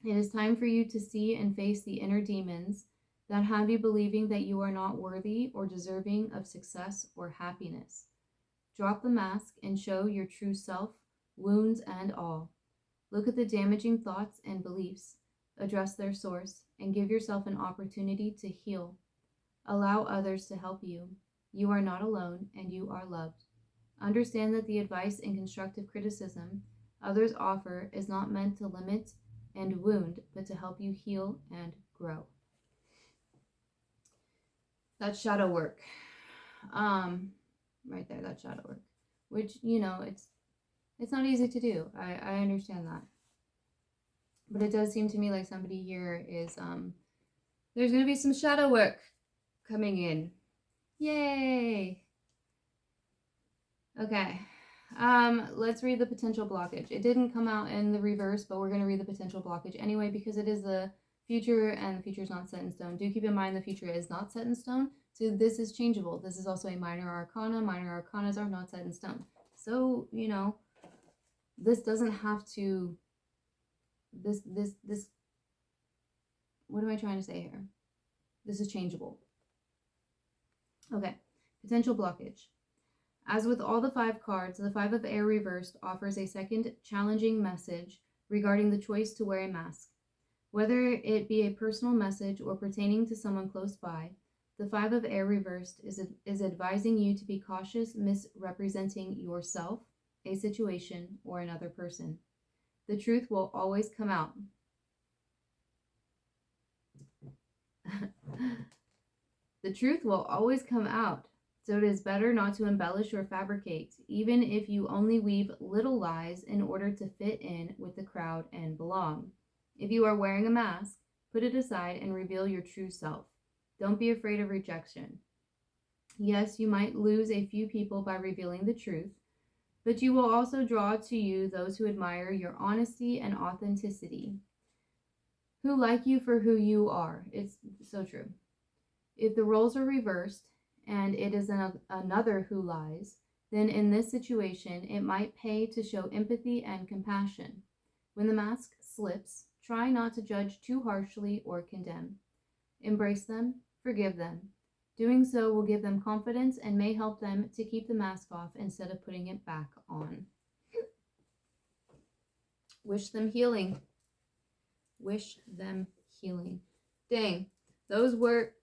It is time for you to see and face the inner demons that have you believing that you are not worthy or deserving of success or happiness. Drop the mask and show your true self, wounds and all. Look at the damaging thoughts and beliefs, address their source, and give yourself an opportunity to heal. Allow others to help you. You are not alone and you are loved. Understand that the advice and constructive criticism others offer is not meant to limit and wound, but to help you heal and grow. That's shadow work. Right there, that's shadow work. Which, it's not easy to do. I understand that. But it does seem to me like somebody here is, there's going to be some shadow work coming in. Yay! Okay. Let's read the potential blockage. It didn't come out in the reverse, but we're going to read the potential blockage anyway because it is the future and the future is not set in stone. Do keep in mind the future is not set in stone, so this is changeable. This is also a minor arcana. Minor arcanas are not set in stone. So, this doesn't have to, this, what am I trying to say here? This is changeable. Okay, potential blockage. As with all the 5 cards, the 5 of Air reversed offers a second challenging message regarding the choice to wear a mask. Whether it be a personal message or pertaining to someone close by, the 5 of Air reversed is advising you to be cautious misrepresenting yourself, a situation, or another person. The truth will always come out. The truth will always come out. So it is better not to embellish or fabricate, even if you only weave little lies in order to fit in with the crowd and belong. If you are wearing a mask, put it aside and reveal your true self. Don't be afraid of rejection. Yes, you might lose a few people by revealing the truth, but you will also draw to you those who admire your honesty and authenticity, who like you for who you are. It's so true. If the roles are reversed, and it is another who lies, then in this situation, it might pay to show empathy and compassion. When the mask slips, try not to judge too harshly or condemn. Embrace them, forgive them. Doing so will give them confidence and may help them to keep the mask off instead of putting it back on. Wish them healing. Wish them healing. Dang, those were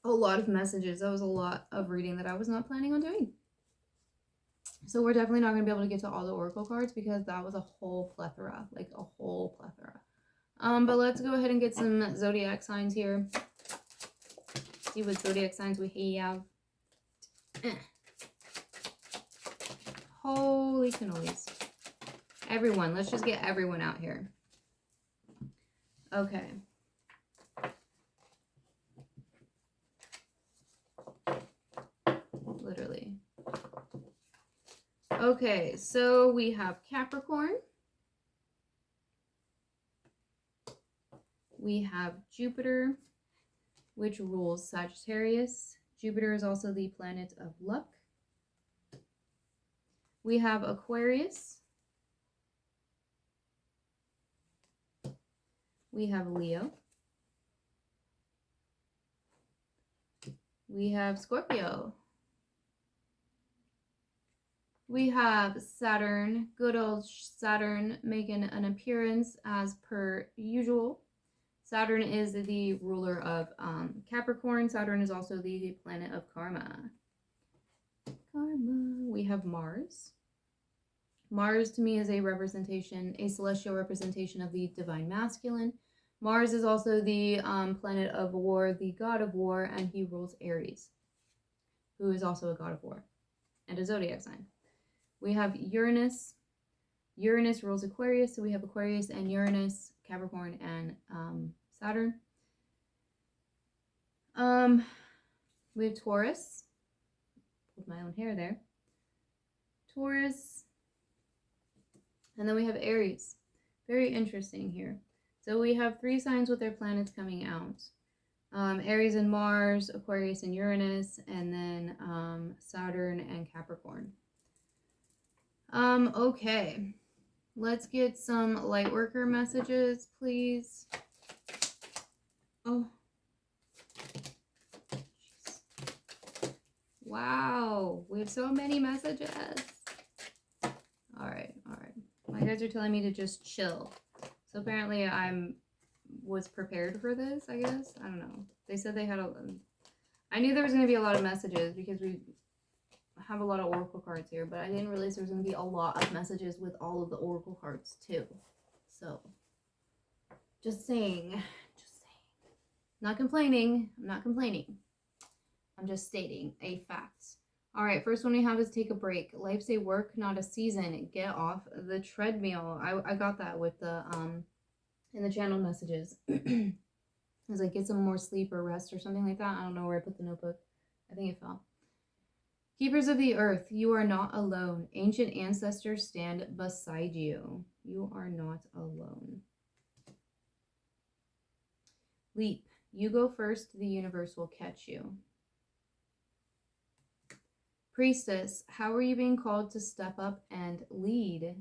a lot of messages. That was a lot of reading that I was not planning on doing. So we're definitely not going to be able to get to all the oracle cards because that was a whole plethora, like a whole plethora. But let's go ahead and get some zodiac signs here. See what zodiac signs we have. Holy cannolis. Everyone, let's just get everyone out here. Okay. Literally. Okay, so we have Capricorn. We have Jupiter, which rules Sagittarius. Jupiter is also the planet of luck. We have Aquarius. We have Leo. We have Scorpio. We have Saturn, good old Saturn, making an appearance as per usual. Saturn is the ruler of Capricorn. Saturn is also the planet of karma. We have Mars. Mars to me is a representation, a celestial representation of the divine masculine. Mars is also the planet of war, the god of war, and he rules Aries, who is also a god of war and a zodiac sign. We have Uranus. Uranus rules Aquarius, so we have Aquarius and Uranus, Capricorn, and Saturn. We have Taurus. Pulled my own hair there. Taurus. And then we have Aries. Very interesting here. So we have 3 signs with their planets coming out. Aries and Mars, Aquarius and Uranus, and then Saturn and Capricorn. Okay. Let's get some Lightworker messages, please. Oh. Jeez. Wow. We have so many messages. All right. My guys are telling me to just chill. So apparently was prepared for this, I guess. I don't know. They said they had I knew there was going to be a lot of messages because we have a lot of oracle cards here, but I didn't realize there was going to be a lot of messages with all of the oracle cards too. So, just saying. Not complaining. I'm not complaining. I'm just stating a fact. All right, first one we have is take a break. Life's a work, not a season. Get off the treadmill. I got that with the in the channel messages. I was like, get some more sleep or rest or something like that. I don't know where I put the notebook. I think it fell. Keepers of the earth, you are not alone. Ancient ancestors stand beside you. You are not alone. Leap. You go first, the universe will catch you. Priestess, how are you being called to step up and lead?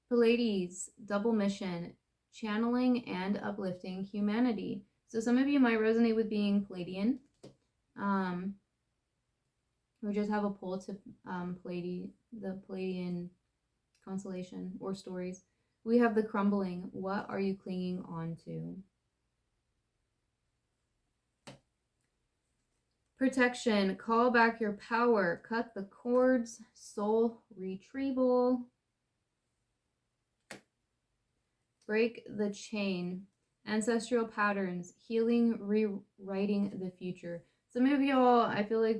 Pleiades, double mission, channeling and uplifting humanity. So some of you might resonate with being Pleiadian. We just have a pull to the Pleiadian constellation or stories. We have the crumbling. What are you clinging on to? Protection, call back your power, cut the cords, soul retrieval. Break the chain, ancestral patterns, healing, rewriting the future. Some of y'all, I feel like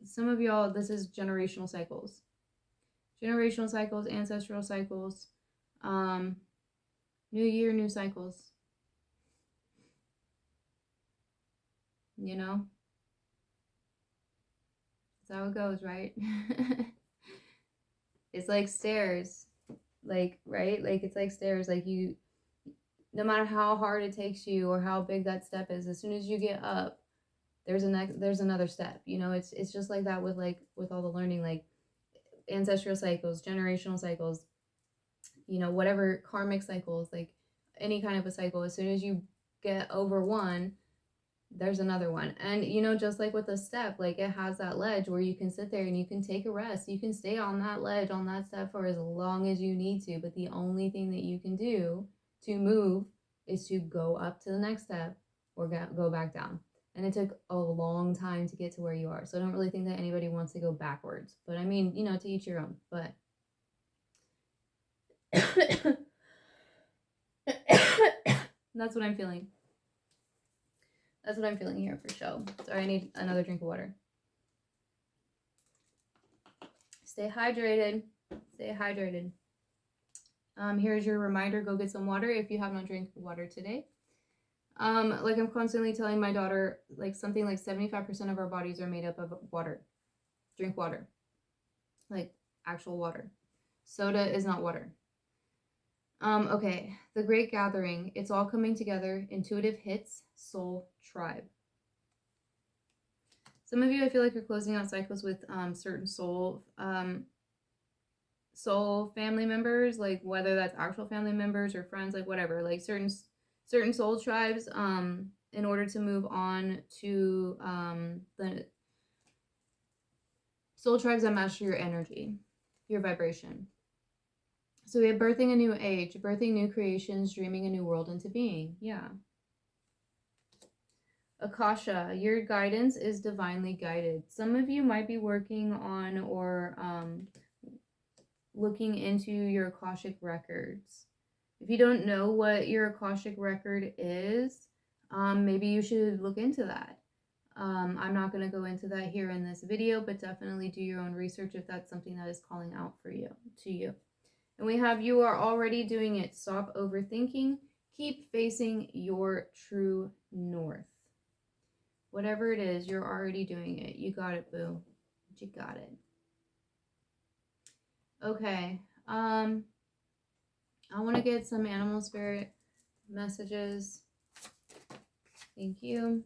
some of y'all, this is generational cycles. Generational cycles, ancestral cycles, new year, new cycles. You know? That's how it goes, right? It's like stairs. Like, right? Like, it's like stairs. Like, no matter how hard it takes you or how big that step is, as soon as you get up, there's another step. You know, it's just like that with all the learning, like ancestral cycles, generational cycles, you know, whatever karmic cycles, like any kind of a cycle. As soon as you get over one, there's another one. And, you know, just like with a step, like it has that ledge where you can sit there and you can take a rest. You can stay on that ledge, on that step for as long as you need to. But the only thing that you can do to move is to go up to the next step or go back down. And it took a long time to get to where you are. So I don't really think that anybody wants to go backwards. But I mean, you know, to each your own. But that's what I'm feeling. That's what I'm feeling here for show. Sorry, I need another drink of water. Stay hydrated. Stay hydrated. Here's your reminder. Go get some water if you have not drank water today. Like I'm constantly telling my daughter, like something like 75% of our bodies are made up of water. Drink water. Like actual water. Soda is not water. Okay, the Great Gathering. It's all coming together. Intuitive hits. Soul Tribe. Some of you, I feel like you're closing out cycles with certain soul family members, like whether that's actual family members or friends, like whatever, like certain soul tribes. In order to move on to the soul tribes that master your energy, your vibration. So we have birthing a new age, birthing new creations, dreaming a new world into being. Yeah. Akasha, your guidance is divinely guided. Some of you might be working on or looking into your Akashic records. If you don't know what your Akashic record is, maybe you should look into that. I'm not going to go into that here in this video, but definitely do your own research if that's something that is calling out for you, to you. And we have, you are already doing it. Stop overthinking. keep facing your true north. Whatever it is, you're already doing it. You got it, boo. You got it. Okay. I want to get some animal spirit messages. Thank you.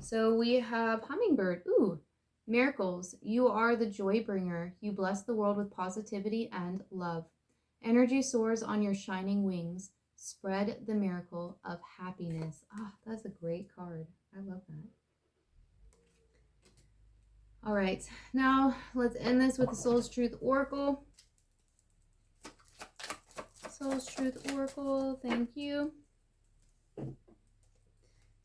So we have hummingbird. Ooh, miracles. You are the joy bringer. You bless the world with positivity and love. Energy soars on your shining wings. Spread the miracle of happiness. Ah, that's a great card. I love that. All right, now let's end this with the Soul's Truth Oracle. Soul's Truth Oracle, thank you.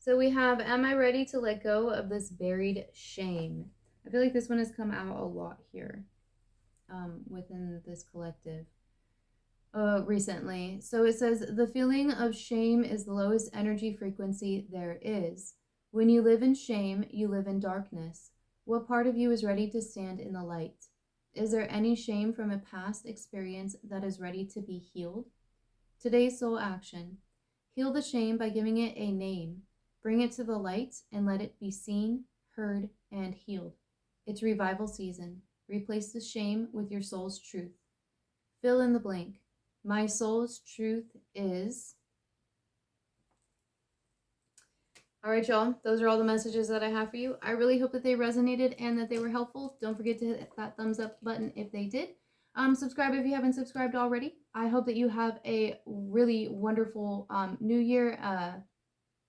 So we have, am I ready to let go of this buried shame? I feel like this one has come out a lot here within this collective recently. So it says, the feeling of shame is the lowest energy frequency there is. When you live in shame, you live in darkness. What part of you is ready to stand in the light? Is there any shame from a past experience that is ready to be healed? Today's soul action. Heal the shame by giving it a name. Bring it to the light and let it be seen, heard, and healed. It's revival season. Replace the shame with your soul's truth. Fill in the blank. My soul's truth is... All right, y'all. Those are all the messages that I have for you. I really hope that they resonated and that they were helpful. Don't forget to hit that thumbs up button if they did. Subscribe if you haven't subscribed already. I hope that you have a really wonderful new year,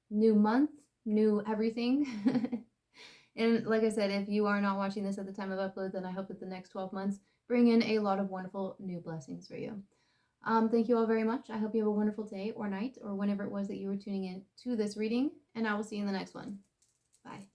new month, new everything. And like I said, if you are not watching this at the time of upload, then I hope that the next 12 months bring in a lot of wonderful new blessings for you. Thank you all very much. I hope you have a wonderful day or night or whenever it was that you were tuning in to this reading, and I will see you in the next one. Bye.